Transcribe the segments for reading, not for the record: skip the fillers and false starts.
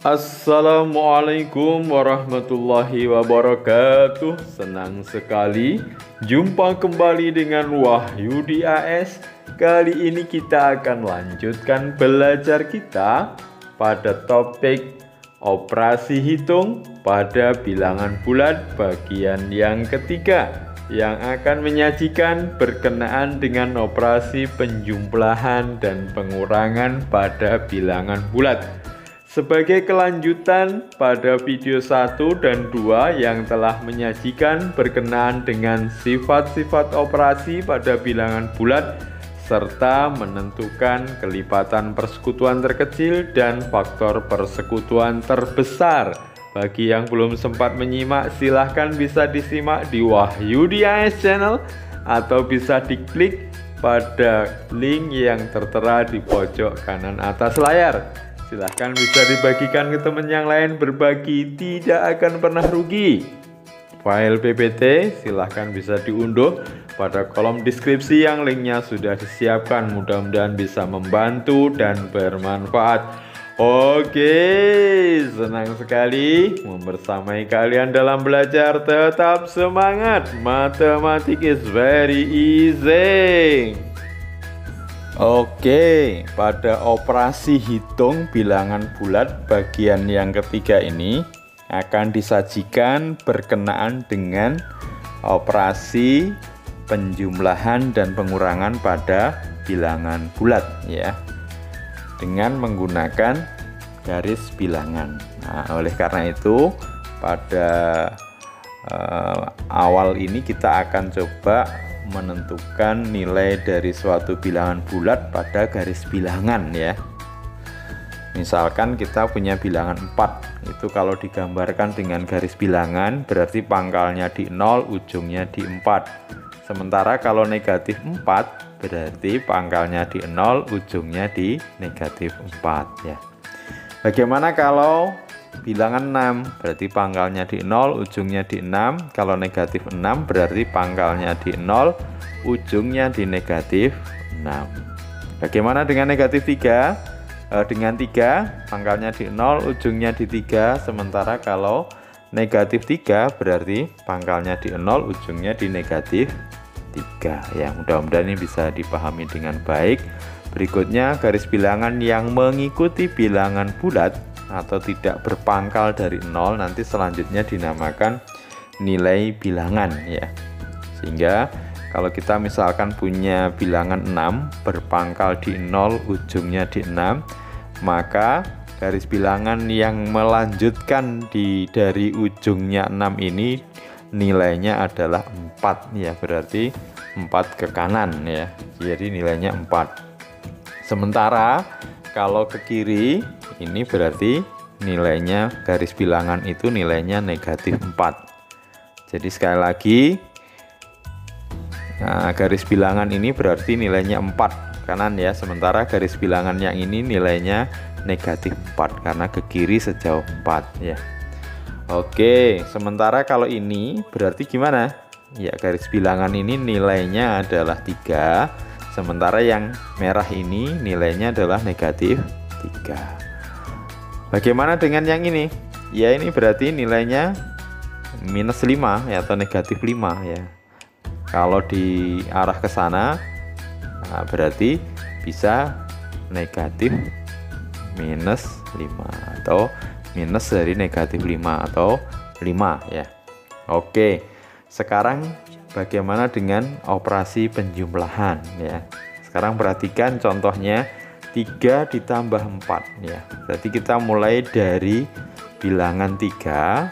Assalamualaikum warahmatullahi wabarakatuh. Senang sekali jumpa kembali dengan Wahyu di AS. Kali ini kita akan lanjutkan belajar kita pada topik operasi hitung pada bilangan bulat bagian yang ketiga, yang akan menyajikan berkenaan dengan operasi penjumlahan dan pengurangan pada bilangan bulat. Sebagai kelanjutan pada video 1 dan 2 yang telah menyajikan berkenaan dengan sifat-sifat operasi pada bilangan bulat serta menentukan kelipatan persekutuan terkecil dan faktor persekutuan terbesar. Bagi yang belum sempat menyimak, silahkan bisa disimak di Wahyu di AS channel atau bisa diklik pada link yang tertera di pojok kanan atas layar. Silahkan bisa dibagikan ke teman yang lain, berbagi tidak akan pernah rugi. File PPT silahkan bisa diunduh pada kolom deskripsi yang linknya sudah disiapkan. Mudah-mudahan bisa membantu dan bermanfaat. Oke, senang sekali membersamai kalian dalam belajar. Tetap semangat, matematik is very easy. Oke, pada operasi hitung bilangan bulat bagian yang ketiga ini akan disajikan berkenaan dengan operasi penjumlahan dan pengurangan pada bilangan bulat ya, dengan menggunakan garis bilangan. Nah, oleh karena itu pada awal ini kita akan coba menentukan nilai dari suatu bilangan bulat pada garis bilangan ya. Misalkan kita punya bilangan 4, itu kalau digambarkan dengan garis bilangan berarti pangkalnya di 0, ujungnya di 4. Sementara kalau negatif 4 berarti pangkalnya di 0, ujungnya di negatif 4 ya. Bagaimana kalau bilangan 6, berarti pangkalnya di 0, ujungnya di 6. Kalau negatif 6 berarti pangkalnya di 0, ujungnya di negatif 6. Bagaimana dengan negatif 3? Dengan 3, pangkalnya di 0, ujungnya di 3. Sementara kalau negatif 3 berarti pangkalnya di 0, ujungnya di negatif 3. Ya, mudah-mudahan ini bisa dipahami dengan baik. Berikutnya garis bilangan yang mengikuti bilangan bulat atau tidak berpangkal dari 0 nanti selanjutnya dinamakan nilai bilangan ya. Sehingga kalau kita misalkan punya bilangan 6 berpangkal di 0, ujungnya di 6, maka garis bilangan yang melanjutkan dari ujungnya 6 ini nilainya adalah 4 ya, berarti 4 ke kanan ya. Jadi nilainya 4. Sementara kalau ke kiri ini berarti nilainya garis bilangan itu nilainya negatif 4. Jadi sekali lagi, nah, garis bilangan ini berarti nilainya 4 kanan ya. Sementara garis bilangan yang ini nilainya negatif 4 karena ke kiri sejauh 4 ya. Oke, sementara kalau ini berarti gimana? Ya, garis bilangan ini nilainya adalah 3. Sementara yang merah ini nilainya adalah negatif 3. Bagaimana dengan yang ini? Ya, ini berarti nilainya minus 5 ya, atau negatif 5 ya. Kalau diarah ke sana, nah berarti bisa negatif minus 5 atau minus dari negatif 5 atau 5 ya. Oke, sekarang bagaimana dengan operasi penjumlahan ya. Sekarang perhatikan contohnya 3 ditambah 4 ya. Berarti kita mulai dari bilangan 3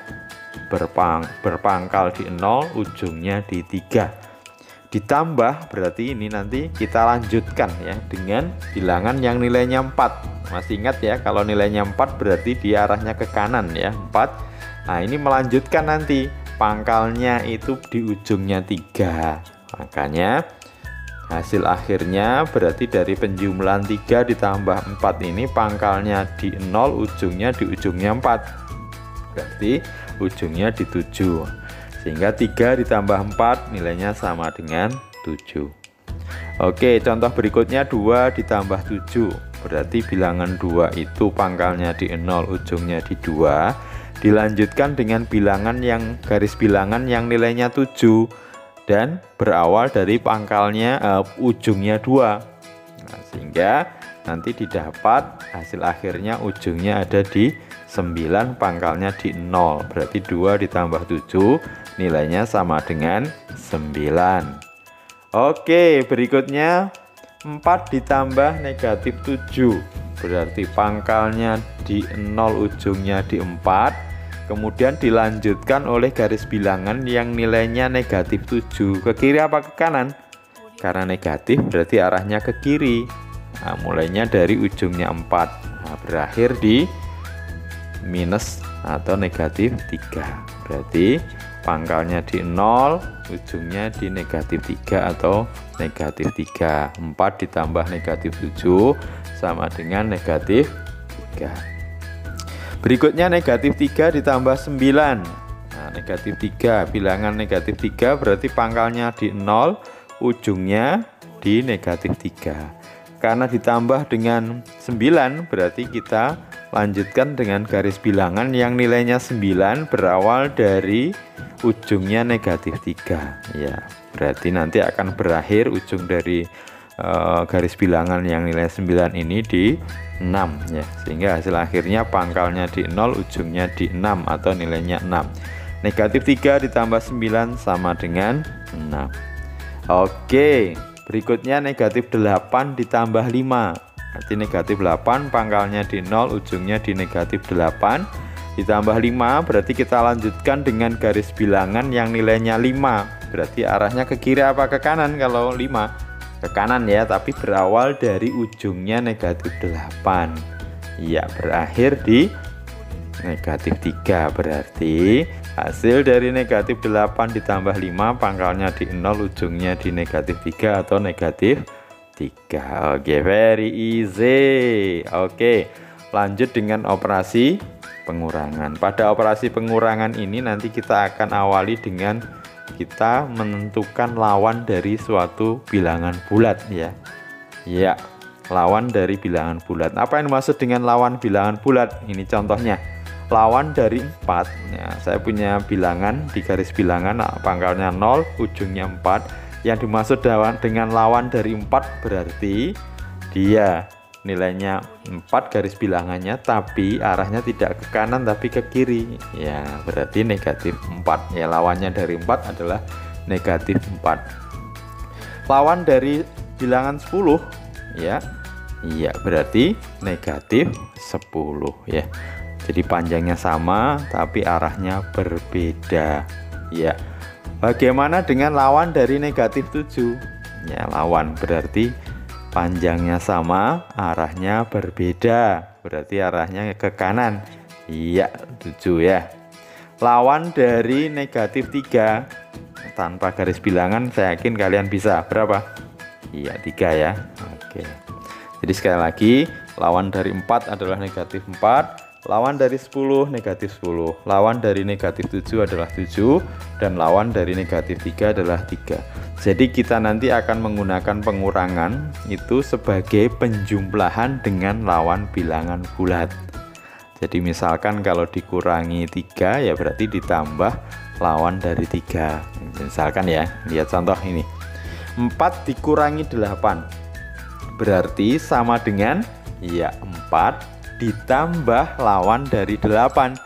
berpangkal di 0, ujungnya di 3. Ditambah berarti ini nanti kita lanjutkan ya dengan bilangan yang nilainya 4. Masih ingat ya, kalau nilainya 4 berarti dia arahnya ke kanan ya, 4. Nah, ini melanjutkan nanti pangkalnya itu di ujungnya 3. Makanya hasil akhirnya berarti dari penjumlahan 3 ditambah 4 ini pangkalnya di 0, ujungnya di ujungnya 4. Berarti ujungnya di 7. Sehingga 3 ditambah 4 nilainya sama dengan 7. Oke, contoh berikutnya 2 ditambah 7. berarti bilangan 2 itu pangkalnya di 0, ujungnya di 2, dilanjutkan dengan bilangan yang garis bilangan yang nilainya 7 dan berawal dari pangkalnya ujungnya 2. Nah, sehingga nanti didapat hasil akhirnya ujungnya ada di 9, pangkalnya di 0, berarti 2 ditambah 7 nilainya sama dengan 9. Oke, berikutnya 4 ditambah negatif 7, berarti pangkalnya di 0, ujungnya di 4, kemudian dilanjutkan oleh garis bilangan yang nilainya negatif 7. Ke kiri apa ke kanan? Karena negatif berarti arahnya ke kiri. Nah, mulainya dari ujungnya 4, nah, berakhir di minus atau negatif 3, berarti pangkalnya di 0, ujungnya di negatif 3 atau negatif 3. 4 ditambah negatif 7 sama dengan negatif 3. Berikutnya negatif 3 ditambah 9. Nah, negatif 3, bilangan negatif 3 berarti pangkalnya di 0, ujungnya di negatif 3. Karena ditambah dengan 9, berarti kita lanjutkan dengan garis bilangan yang nilainya 9 berawal dari ujungnya negatif 3. Ya, berarti nanti akan berakhir ujung dari garis bilangan yang nilai 9 ini di 6 ya. Sehingga hasil akhirnya pangkalnya di 0, ujungnya di 6 atau nilainya 6. Negatif 3 ditambah 9 sama dengan 6. Oke, berikutnya negatif 8 ditambah 5. Berarti negatif 8 pangkalnya di 0, ujungnya di negatif 8 ditambah 5, berarti kita lanjutkan dengan garis bilangan yang nilainya 5. Berarti arahnya ke kiri apa ke kanan? Kalau 5 ke kanan ya, tapi berawal dari ujungnya negatif 8. Ya, berakhir di negatif 3. Berarti hasil dari negatif 8 ditambah 5 pangkalnya di 0, ujungnya di negatif 3 atau negatif 3. Oke, very easy. Oke, lanjut dengan operasi pengurangan. Pada operasi pengurangan ini nanti kita akan awali dengan kita menentukan lawan dari suatu bilangan bulat ya. Ya, lawan dari bilangan bulat. Apa yang dimaksud dengan lawan bilangan bulat? Ini contohnya. Lawan dari 4. Ya, saya punya bilangan di garis bilangan pangkalnya 0, ujungnya 4. Yang dimaksud dengan lawan dari 4 berarti dia nilainya 4 garis bilangannya, tapi arahnya tidak ke kanan tapi ke kiri. Ya, berarti negatif 4. Ya, lawannya dari 4 adalah negatif 4. Lawan dari bilangan 10 ya. Iya, berarti negatif 10 ya. Jadi panjangnya sama tapi arahnya berbeda. Ya. Bagaimana dengan lawan dari negatif 7? Ya, lawan berarti panjangnya sama, arahnya berbeda. Berarti arahnya ke kanan. Iya, 7 ya. Lawan dari negatif 3 tanpa garis bilangan, saya yakin kalian bisa. Berapa? Iya, 3 ya. Oke. Jadi sekali lagi, lawan dari 4 adalah negatif 4. Lawan dari 10 negatif 10, lawan dari negatif 7 adalah 7, dan lawan dari negatif 3 adalah 3. Jadi kita nanti akan menggunakan pengurangan itu sebagai penjumlahan dengan lawan bilangan bulat. Jadi misalkan kalau dikurangi 3 ya berarti ditambah lawan dari 3. Misalkan ya, lihat contoh ini. 4 dikurangi 8 berarti sama dengan ya 4 ditambah lawan dari 8.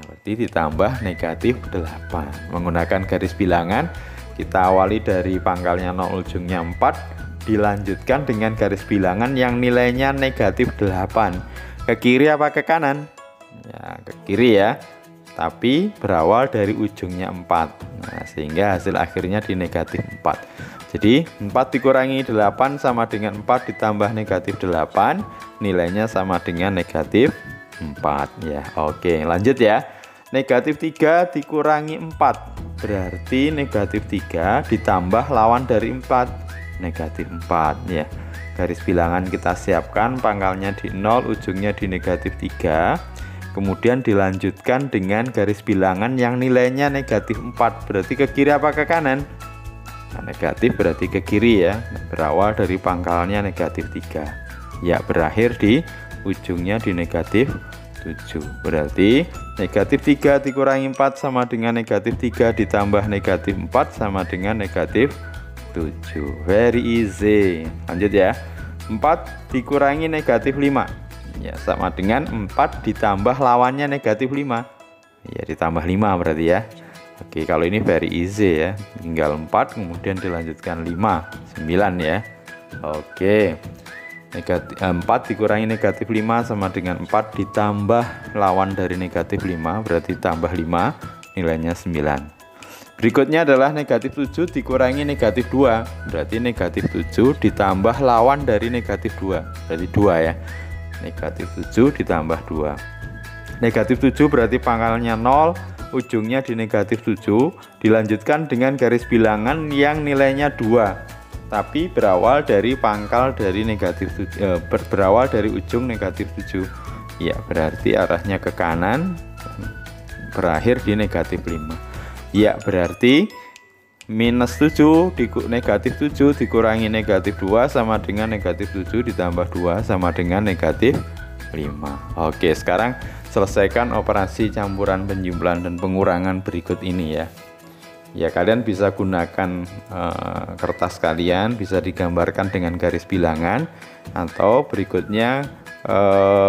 Berarti ditambah negatif 8. Menggunakan garis bilangan, kita awali dari pangkalnya 0, ujungnya 4, dilanjutkan dengan garis bilangan yang nilainya negatif 8. Ke kiri apa ke kanan? Ya, ke kiri ya. Tapi berawal dari ujungnya 4. Nah, sehingga hasil akhirnya di negatif 4. Jadi 4 dikurangi 8 sama dengan 4 ditambah negatif 8, nilainya sama dengan negatif 4 ya. Oke, lanjut ya. Negatif 3 dikurangi 4 berarti negatif 3 ditambah lawan dari 4, negatif 4 ya. Garis bilangan kita siapkan, pangkalnya di 0, ujungnya di negatif 3. Kemudian dilanjutkan dengan garis bilangan yang nilainya negatif 4. Berarti ke kiri apa ke kanan? Nah, negatif berarti ke kiri ya. Berawal dari pangkalnya negatif 3. Ya, berakhir di ujungnya di negatif 7. Berarti negatif 3 dikurangi 4 sama dengan negatif 3 ditambah negatif 4 sama dengan negatif 7. Very easy. Lanjut ya. 4 dikurangi negatif 5. Ya, sama dengan 4 ditambah lawannya negatif 5. Ya, ditambah 5 berarti ya. Oke, kalau ini very easy ya. Tinggal 4 kemudian dilanjutkan 5, 9 ya. Oke. 4 dikurangi negatif 5 sama dengan 4 ditambah lawan dari negatif 5, berarti tambah 5, nilainya 9. Berikutnya adalah negatif 7 dikurangi negatif 2, berarti negatif 7 ditambah lawan dari negatif 2, berarti 2 ya. Negatif 7 ditambah 2. Negatif 7 berarti pangkalnya 0, ujungnya di negatif 7, dilanjutkan dengan garis bilangan yang nilainya 2, tapi berawal dari pangkal dari negatif 7, berawal dari ujung negatif 7. Ya, berarti arahnya ke kanan, berakhir di negatif 5. Ya, berarti minus 7 negatif 7 dikurangi negatif 2 sama dengan negatif 7 ditambah 2 sama dengan negatif 5. Oke, sekarang selesaikan operasi campuran, penjumlahan, dan pengurangan berikut ini ya. Ya, kalian bisa gunakan kertas kalian, bisa digambarkan dengan garis bilangan, atau berikutnya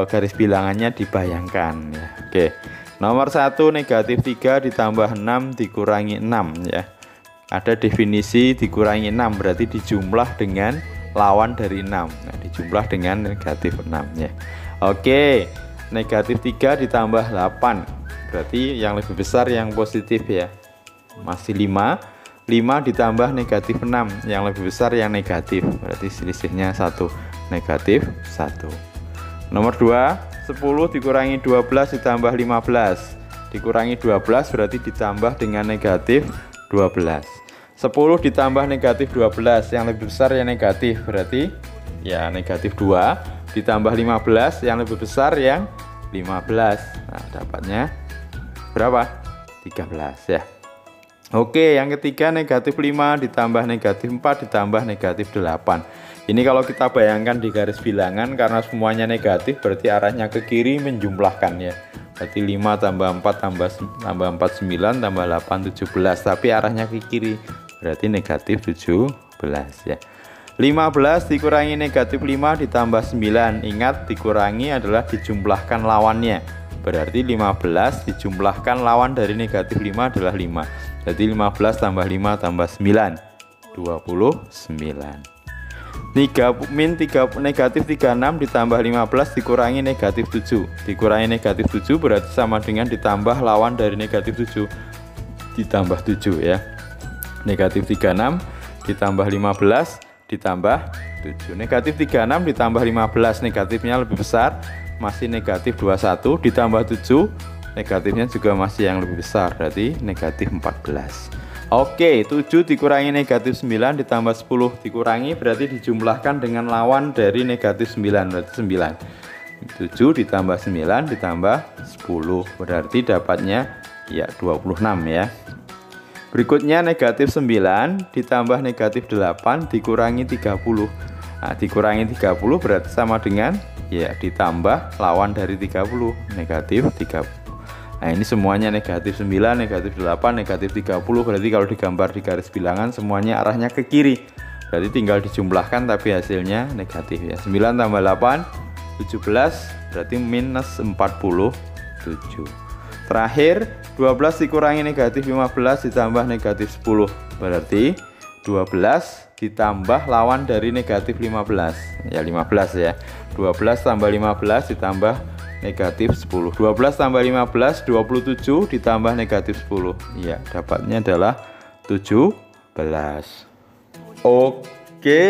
garis bilangannya dibayangkan ya. Oke, nomor 1 negatif 3 ditambah 6 dikurangi 6 ya. Ada definisi dikurangi 6 berarti dijumlah dengan lawan dari 6. Nah, dijumlah dengan negatif 6 ya. Oke, negatif 3 ditambah 8 berarti yang lebih besar yang positif ya. Masih 5 ditambah negatif 6, yang lebih besar yang negatif, berarti selisihnya 1, negatif 1. Nomor 2, 10 dikurangi 12 ditambah 15, dikurangi 12 berarti ditambah dengan negatif 12. 10 ditambah negatif 12, yang lebih besar yang negatif, berarti ya negatif 2 ditambah 15, yang lebih besar yang 15. Nah, dapatnya berapa? 13 ya. Oke, yang ketiga negatif 5 ditambah negatif 4 ditambah negatif 8. Ini kalau kita bayangkan di garis bilangan, karena semuanya negatif berarti arahnya ke kiri menjumlahkan ya. Berarti 5 tambah 4 tambah 4 9 tambah 8 17, tapi arahnya ke kiri berarti negatif 17 ya. 15 dikurangi negatif 5 ditambah 9. Ingat, dikurangi adalah dijumlahkan lawannya. Berarti 15 dijumlahkan lawan dari negatif 5 adalah 5. Jadi 15 tambah 5 tambah 9, 29. Negatif 36 ditambah 15 dikurangi negatif 7. Dikurangi negatif 7 berarti sama dengan ditambah lawan dari negatif 7, ditambah 7 ya. Negatif 36 ditambah 15 ditambah 7. Negatif 36 ditambah 15, negatifnya lebih besar, masih negatif 21, ditambah 7, negatifnya juga masih yang lebih besar, berarti negatif 14. Oke, 7 dikurangi negatif 9 ditambah 10 dikurangi berarti dijumlahkan dengan lawan dari negatif 9, berarti 9. 7 ditambah 9 ditambah 10 berarti dapatnya ya 26 ya. Berikutnya negatif 9 ditambah negatif 8 dikurangi 30. Nah, dikurangi 30 berarti sama dengan ya ditambah lawan dari 30, negatif 30. Nah, ini semuanya negatif 9, negatif 8, negatif 30, berarti kalau digambar di garis bilangan semuanya arahnya ke kiri. Berarti tinggal dijumlahkan tapi hasilnya negatif ya. 9 tambah 8, 17, berarti minus 47. Terakhir, 12 dikurangi negatif 15 ditambah negatif 10, berarti 12 ditambah lawan dari negatif 15. Ya 15 ya. 12 tambah 15 ditambah negatif 10. 12 tambah 15, 27 ditambah negatif 10. Iya, dapatnya adalah 17. Oke,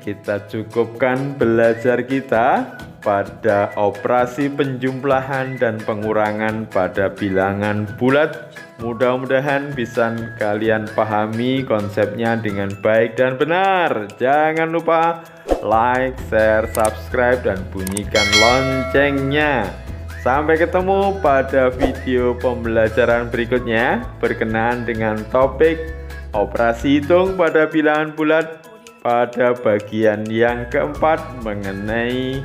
kita cukupkan belajar kita pada operasi penjumlahan dan pengurangan pada bilangan bulat. Mudah-mudahan bisa kalian pahami konsepnya dengan baik dan benar. Jangan lupa like, share, subscribe, dan bunyikan loncengnya. Sampai ketemu pada video pembelajaran berikutnya berkenaan dengan topik operasi hitung pada bilangan bulat pada bagian yang keempat mengenai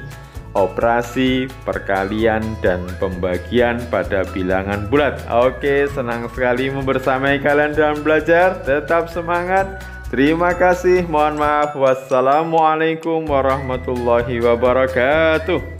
operasi perkalian dan pembagian pada bilangan bulat. Oke, senang sekali membersamai kalian dalam belajar. Tetap semangat. Terima kasih. Mohon maaf. Wassalamualaikum warahmatullahi wabarakatuh.